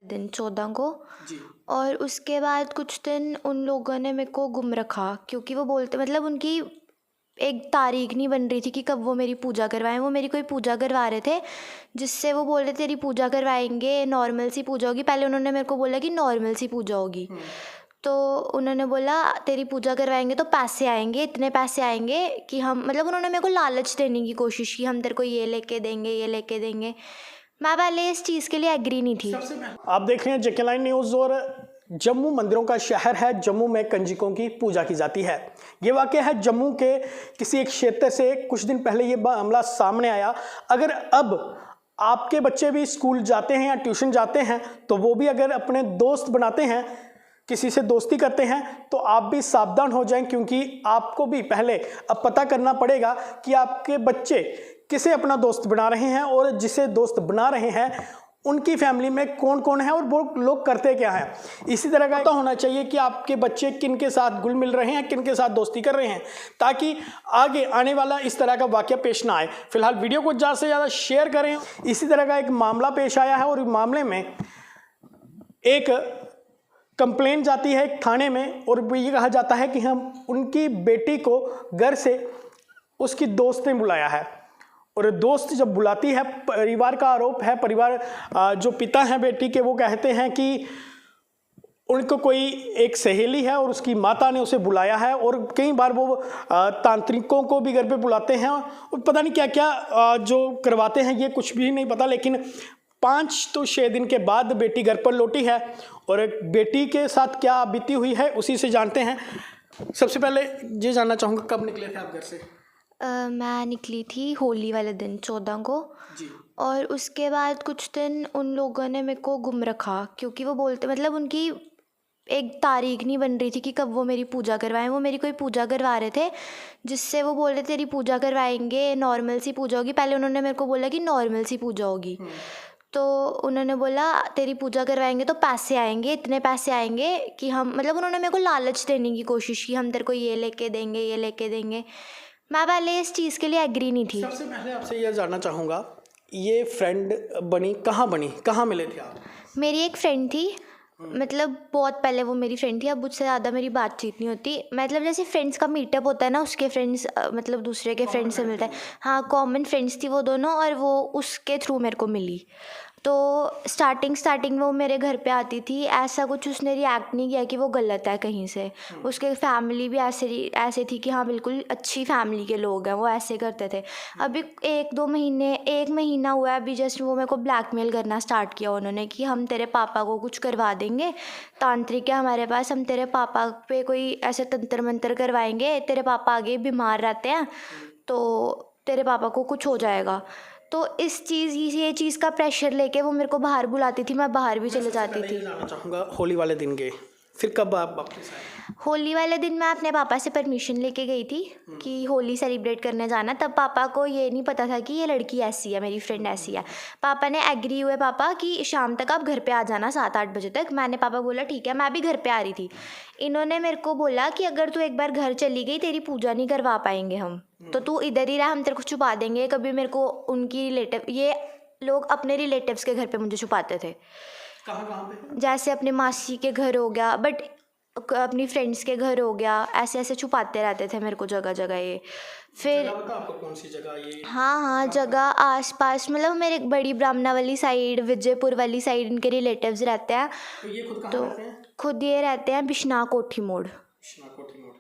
दिन 14 को। जी। और उसके बाद कुछ दिन उन लोगों ने मेरे को गुम रखा, क्योंकि वो बोलते मतलब उनकी एक तारीख नहीं बन रही थी कि कब वो मेरी पूजा करवाएं। वो मेरी कोई पूजा करवा रहे थे, जिससे वो बोल रहे तेरी पूजा करवाएंगे, नॉर्मल सी पूजा होगी। पहले उन्होंने मेरे को बोला कि नॉर्मल सी पूजा होगी, तो उन्होंने बोला तेरी पूजा करवाएंगे तो पैसे आएंगे, इतने पैसे आएंगे कि हम मतलब उन्होंने मेरे को लालच देने की कोशिश की, हम तेरे को ये लेके देंगे, ये लेके देंगे। मैं पहले इस चीज़ के लिए एग्री नहीं थी। आप देख रहे हैं जेके लाइन न्यूज़। और जम्मू मंदिरों का शहर है। जम्मू में कंजकों की पूजा की जाती है। ये वाकया है जम्मू के किसी एक क्षेत्र से। कुछ दिन पहले ये मामला सामने आया। अगर अब आपके बच्चे भी स्कूल जाते हैं या ट्यूशन जाते हैं, तो वो भी अगर अपने दोस्त बनाते हैं, किसी से दोस्ती करते हैं, तो आप भी सावधान हो जाएं, क्योंकि आपको भी पहले अब पता करना पड़ेगा कि आपके बच्चे किसे अपना दोस्त बना रहे हैं, और जिसे दोस्त बना रहे हैं उनकी फैमिली में कौन कौन है और वो लोग करते क्या हैं। इसी तरह का पता होना चाहिए कि आपके बच्चे किन के साथ घुल मिल रहे हैं, किन के साथ दोस्ती कर रहे हैं, ताकि आगे आने वाला इस तरह का वाकया पेश ना आए। फिलहाल वीडियो को ज़्यादा से ज़्यादा शेयर करें। इसी तरह का एक मामला पेश आया है, और इस मामले में एक कंप्लेंट जाती है एक थाने में, और ये कहा जाता है कि हम उनकी बेटी को घर से उसकी दोस्त ने बुलाया है। और दोस्त जब बुलाती है, परिवार का आरोप है, परिवार जो पिता हैं बेटी के, वो कहते हैं कि उनको कोई एक सहेली है और उसकी माता ने उसे बुलाया है। और कई बार वो तांत्रिकों को भी घर पे बुलाते हैं, और पता नहीं क्या क्या जो करवाते हैं, ये कुछ भी नहीं पता। लेकिन 5 तो 6 दिन के बाद बेटी घर पर लौटी है, और बेटी के साथ क्या बीती हुई है उसी से जानते हैं। सबसे पहले ये जानना चाहूँगा, कब निकले थे आप घर से? मैं निकली थी होली वाले दिन 14 को। जी। और उसके बाद कुछ दिन उन लोगों ने मेरे को गुम रखा, क्योंकि वो बोलते मतलब उनकी एक तारीख नहीं बन रही थी कि कब वो मेरी पूजा करवाएं। वो मेरी कोई पूजा करवा रहे थे, जिससे वो बोल रहे तेरी पूजा करवाएंगे, नॉर्मल सी पूजा होगी। पहले उन्होंने मेरे को बोला कि नॉर्मल सी पूजा होगी, तो उन्होंने बोला तेरी पूजा करवाएंगे तो पैसे आएंगे, इतने पैसे आएंगे कि हम मतलब उन्होंने मेरे को लालच देने की कोशिश की, हम तेरे को ये लेके देंगे, ये लेके देंगे। मैं पहले इस चीज़ के लिए एग्री नहीं थी। सबसे पहले आपसे यह जानना चाहूँगा, ये फ्रेंड बनी, कहाँ मिले थे आप? मेरी एक फ्रेंड थी, मतलब बहुत पहले वो मेरी फ्रेंड थी। अब मुझसे ज़्यादा मेरी बातचीत नहीं होती। मतलब जैसे फ्रेंड्स का मीटअप होता है ना, उसके फ्रेंड्स मतलब दूसरे के फ्रेंड से मिलता है। हाँ, कॉमन फ्रेंड्स थी वो दोनों, और वो उसके थ्रू मेरे को मिली। तो स्टार्टिंग वो मेरे घर पे आती थी। ऐसा कुछ उसने रिएक्ट नहीं किया कि वो गलत है कहीं से। उसके फैमिली भी ऐसे थी कि हाँ बिल्कुल अच्छी फैमिली के लोग हैं, वो ऐसे करते थे। अभी 1 महीना हुआ है, अभी जस्ट वो मेरे को ब्लैकमेल करना स्टार्ट किया उन्होंने कि हम तेरे पापा को कुछ करवा देंगे, तांत्रिक है हमारे पास, हम तेरे पापा पे कोई ऐसे तंत्र मंत्र करवाएंगे, तेरे पापा आगे बीमार रहते हैं तो तेरे पापा को कुछ हो जाएगा। तो ये चीज़ का प्रेशर लेके वो मेरे को बाहर बुलाती थी, मैं बाहर भी चले जाती थी। जानना चाहूँगा, होली वाले दिन गए, फिर कब आप वापस आए? होली वाले दिन मैं अपने पापा से परमिशन लेके गई थी कि होली सेलिब्रेट करने जाना। तब पापा को ये नहीं पता था कि ये लड़की ऐसी है, मेरी फ्रेंड ऐसी है। पापा ने एग्री हुए पापा कि शाम तक आप घर पे आ जाना 7-8 बजे तक। मैंने पापा बोला ठीक है। मैं भी घर पे आ रही थी। इन्होंने मेरे को बोला कि अगर तू एक बार घर चली गई तेरी पूजा नहीं करवा पाएंगे हम, तो तू इधर ही रह, हम तेरे को छुपा देंगे। कभी मेरे को उनकी ये लोग अपने रिलेटिव्स के घर पे मुझे छुपाते थे। कहाँ पे? जैसे अपने मासी के घर हो गया, बट अपनी फ्रेंड्स के घर हो गया, ऐसे ऐसे छुपाते रहते थे मेरे को जगह जगह। ये फिर जगह बता आपको, कौन सी जगह ये? हाँ जगह आसपास, मतलब मेरे बड़ी ब्राह्मणा वाली साइड, विजयपुर वाली साइड इनके रिलेटिव्स रहते हैं। तो ये खुद कहाँ तो रहते हैं? खुद ये रहते हैं बिश्नाह कोठी मोड़।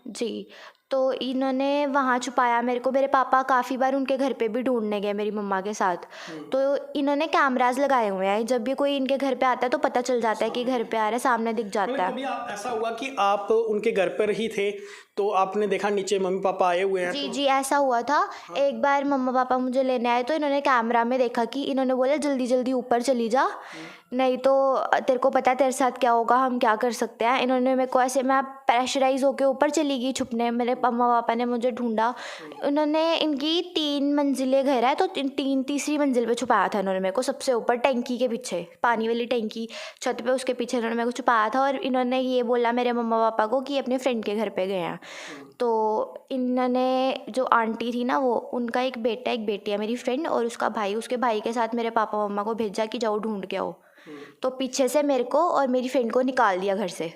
जी। तो इन्होंने वहाँ छुपाया मेरे को। मेरे पापा काफ़ी बार उनके घर पे भी ढूंढने गए मेरी मम्मा के साथ। तो इन्होंने कैमराज लगाए हुए हैं, जब भी कोई इनके घर पे आता है तो पता चल जाता है कि घर पे आ रहा है, सामने दिख जाता है। कभी ऐसा हुआ कि आप उनके घर पर ही थे तो आपने देखा नीचे मम्मी पापा आए हुए हैं? जी ऐसा हुआ था। एक बार मम्मा पापा मुझे लेने आए तो इन्होंने कैमरा में देखा कि इन्होंने बोला जल्दी जल्दी ऊपर चली जा, नहीं तो तेरे को पता है तेरे साथ क्या होगा, हम क्या कर सकते हैं। इन्होंने मेरे को ऐसे, मैं प्रेशराइज होके ऊपर चली गई छुपने। मेरे मम्मा पापा ने मुझे ढूंढा। उन्होंने, इनकी 3 मंजिलें घर है, तो तीसरी मंजिल पे छुपाया था इन्होंने मेरे को, सबसे ऊपर टंकी के पीछे, पानी वाली टंकी छत पे, उसके पीछे इन्होंने मेरे को छुपाया था। और इन्होंने ये बोला मेरे मम्मा पापा को कि अपने फ्रेंड के घर पे गए हैं। तो इन्होंने, जो आंटी थी ना, वो उनका एक बेटा एक बेटी है मेरी फ्रेंड, और उसका भाई, उसके भाई के साथ मेरे पापा मम्मा को भेजा कि जाओ ढूंढ के आओ। तो पीछे से मेरे को और मेरी फ्रेंड को निकाल दिया घर से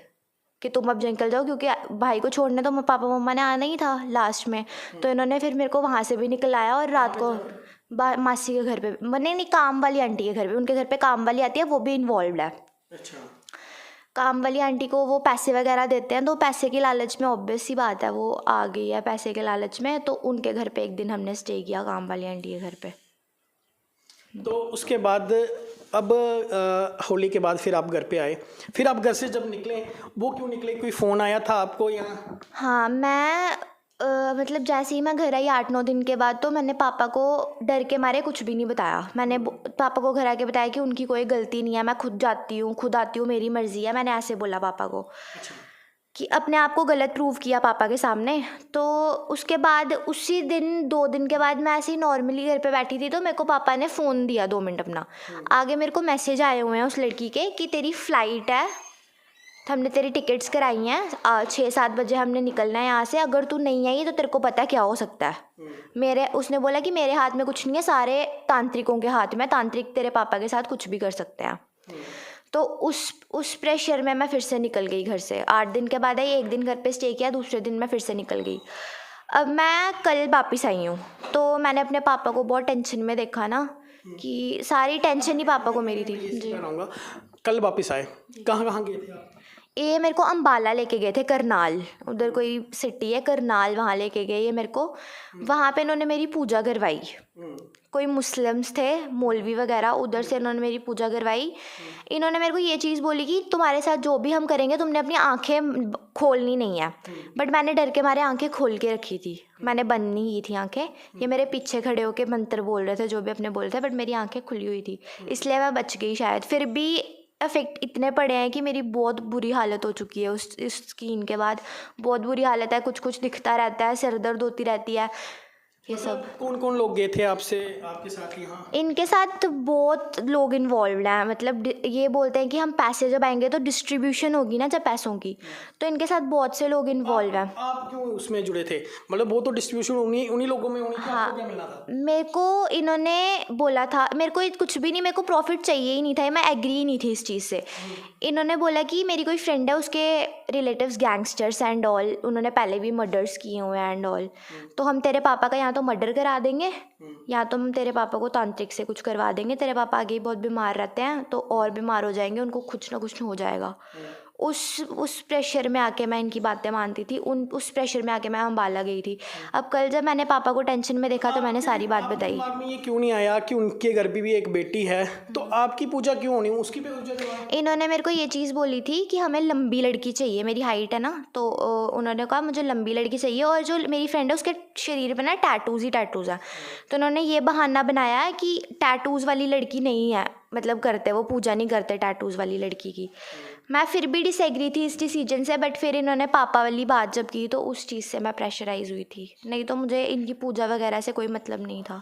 कि तुम अब निकल जाओ, क्योंकि भाई को छोड़ने तो पापा मम्मा ने आना ही था लास्ट में। तो इन्होंने फिर मेरे को वहाँ से भी निकलाया और रात को मासी के घर पे, नहीं काम वाली आंटी के घर पे, उनके घर पे काम वाली आती है, वो भी इन्वॉल्व है। अच्छा। काम वाली आंटी को वो पैसे वगैरह देते हैं, तो पैसे की लालच में ऑब्वियस सी बात है वो आ गई है पैसे के लालच में। तो उनके घर पे एक दिन हमने स्टे किया, काम वाली आंटी के घर पे। तो उसके बाद अब होली के बाद फिर आप घर पे आए, फिर आप घर से जब निकले वो क्यों निकले, कोई फ़ोन आया था आपको या? हाँ, मैं मतलब जैसे ही मैं घर आई 8-9 दिन के बाद, तो मैंने पापा को डर के मारे कुछ भी नहीं बताया। मैंने पापा को घर आके बताया कि उनकी कोई गलती नहीं है, मैं खुद जाती हूँ, खुद आती हूँ, मेरी मर्ज़ी है। मैंने ऐसे बोला पापा को। अच्छा। कि अपने आप को गलत प्रूव किया पापा के सामने। तो उसके बाद उसी दिन 2 दिन के बाद मैं ऐसे ही नॉर्मली घर पे बैठी थी, तो मेरे को पापा ने फ़ोन दिया 2 मिनट अपना। आगे मेरे को मैसेज आए हुए हैं उस लड़की के कि तेरी फ़्लाइट है, हमने तेरी टिकट्स कराई हैं, 6-7 बजे हमने निकलना है यहाँ से, अगर तू नहीं आई तो तेरे को पता क्या हो सकता है। उसने बोला कि मेरे हाथ में कुछ नहीं है, सारे तांत्रिकों के हाथ में, तांत्रिक तेरे पापा के साथ कुछ भी कर सकते हैं। तो उस प्रेशर में मैं फिर से निकल गई घर से। 8 दिन के बाद आई, 1 दिन घर पे स्टे किया, दूसरे दिन मैं फिर से निकल गई। अब मैं कल वापस आई हूँ, तो मैंने अपने पापा को बहुत टेंशन में देखा ना, कि सारी टेंशन ही पापा को मेरी थी। जी, कल वापस आए, कहाँ गए थे आप? ये मेरे को अम्बाला लेके गए थे, करनाल, उधर कोई सिटी है करनाल, वहाँ लेके गए ये मेरे को। वहाँ पे इन्होंने मेरी पूजा करवाई, कोई मुस्लिम्स थे मौलवी वगैरह, उधर से इन्होंने मेरी पूजा करवाई। इन्होंने मेरे को ये चीज़ बोली कि तुम्हारे साथ जो भी हम करेंगे तुमने अपनी आंखें खोलनी नहीं है। बट मैंने डर के मारे आंखें खोल के रखी थी, मैंने बंद नहीं की थी आंखें। ये मेरे पीछे खड़े होकर मंत्र बोल रहे थे, जो भी अपने बोल रहे थे, बट मेरी आंखें खुली हुई थी, इसलिए मैं बच गई शायद। फिर भी इफेक्ट इतने पड़े हैं कि मेरी बहुत बुरी हालत हो चुकी है उस स्किन के बाद, बहुत बुरी हालत है, कुछ कुछ दिखता रहता है, सिर दर्द होती रहती है, ये सब। कौन कौन लोग गए थे आपके साथ यहाँ? इनके साथ बहुत लोग इन्वॉल्व हैं, मतलब ये बोलते हैं कि हम पैसे जब आएंगे तो डिस्ट्रीब्यूशन होगी ना जब पैसों की, तो इनके साथ बहुत से लोग इन्वॉल्व हैं। आप क्यों उसमें जुड़े थे, मतलब वो तो डिस्ट्रीब्यूशन उन्हीं लोगों में होनी थी। हाँ, आपको क्या मिला था? मेरे को इन्होंने बोला था, मेरे को कुछ भी नहीं, मेरे को प्रॉफिट चाहिए ही नहीं था, मैं एग्री ही नहीं थी इस चीज़ से। इन्होंने बोला कि मेरी कोई फ्रेंड है, उसके रिलेटिव्स गैंगस्टर्स एंड ऑल, उन्होंने पहले भी मर्डर्स किए हुए हैं एंड ऑल, तो हम तेरे पापा का यहाँ तो मर्डर करा देंगे, या तो हम तेरे पापा को तांत्रिक से कुछ करवा देंगे, तेरे पापा आगे ही बहुत बीमार रहते हैं तो और बीमार हो जाएंगे, उनको कुछ ना कुछ हो जाएगा। उस प्रेशर में आके मैं इनकी बातें मानती थी, उस प्रेशर में आके मैं अम्बाला गई थी। अब कल जब मैंने पापा को टेंशन में देखा तो मैंने सारी बात बताई। दिमाग में ये क्यों नहीं आया कि उनके घर भी एक बेटी है, तो आपकी पूजा क्यों होनी, उसकी भी पूजा करवाएं? इन्होंने मेरे को ये चीज़ बोली थी कि हमें लंबी लड़की चाहिए, मेरी हाइट है ना, तो उन्होंने कहा मुझे लंबी लड़की चाहिए, और जो मेरी फ्रेंड है उसके शरीर पे ना टैटूज़ ही टैटूज़ हैं, तो उन्होंने ये बहाना बनाया है कि टैटूज़ वाली लड़की नहीं है, मतलब करते वो पूजा नहीं करते टैटूज़ वाली लड़की की। मैं फिर भी डिसएग्री थी इस डिसीजन से, बट फिर इन्होंने पापा वाली बात जब की तो उस चीज़ से मैं प्रेशराइज हुई थी, नहीं तो मुझे इनकी पूजा वगैरह से कोई मतलब नहीं था।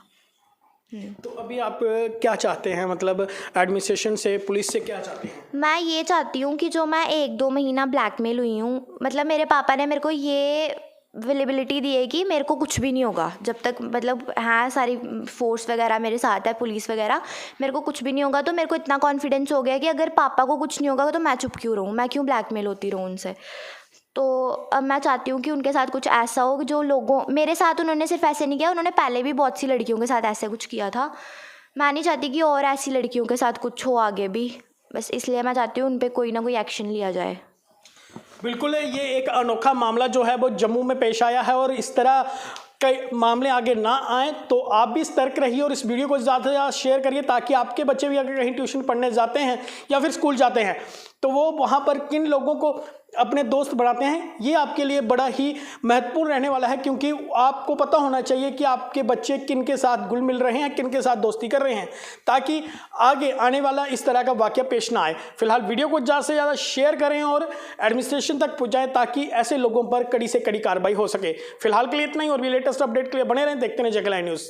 तो अभी आप क्या चाहते हैं, मतलब एडमिनिस्ट्रेशन से, पुलिस से क्या चाहते हैं? मैं ये चाहती हूँ कि जो मैं 1-2 महीना ब्लैकमेल हुई हूँ, मतलब मेरे पापा ने मेरे को ये अवेलेबिलिटी दी है कि मेरे को कुछ भी नहीं होगा जब तक, मतलब है सारी फोर्स वगैरह मेरे साथ है, पुलिस वगैरह, मेरे को कुछ भी नहीं होगा। तो मेरे को इतना कॉन्फिडेंस हो गया कि अगर पापा को कुछ नहीं होगा तो मैं चुप क्यों रहूँ, मैं क्यों ब्लैकमेल होती रहूँ उनसे। तो अब मैं चाहती हूँ कि उनके साथ कुछ ऐसा हो, जो लोगों मेरे साथ उन्होंने सिर्फ ऐसे नहीं किया, उन्होंने पहले भी बहुत सी लड़कियों के साथ ऐसे कुछ किया था। मैं नहीं चाहती कि और ऐसी लड़कियों के साथ कुछ हो आगे भी, बस इसलिए मैं चाहती हूँ उन पर कोई ना कोई एक्शन लिया जाए। बिल्कुल, ये एक अनोखा मामला जो है वो जम्मू में पेश आया है, और इस तरह कई मामले आगे ना आएँ तो आप भी सतर्क रहिए और इस वीडियो को ज़्यादा से ज़्यादा शेयर करिए, ताकि आपके बच्चे भी अगर कहीं ट्यूशन पढ़ने जाते हैं या फिर स्कूल जाते हैं तो वो वहाँ पर किन लोगों को अपने दोस्त बनाते हैं, ये आपके लिए बड़ा ही महत्वपूर्ण रहने वाला है, क्योंकि आपको पता होना चाहिए कि आपके बच्चे किन के साथ घुल मिल रहे हैं, किन के साथ दोस्ती कर रहे हैं, ताकि आगे आने वाला इस तरह का वाक़या पेश ना आए। फिलहाल वीडियो को ज़्यादा से ज़्यादा शेयर करें और एडमिनिस्ट्रेशन तक पहुँचाएँ, ताकि ऐसे लोगों पर कड़ी से कड़ी कार्रवाई हो सके। फिलहाल के लिए इतना ही, और भी लेटेस्ट अपडेट के लिए बने रहें, देखते रहें जगलाइन न्यूज़।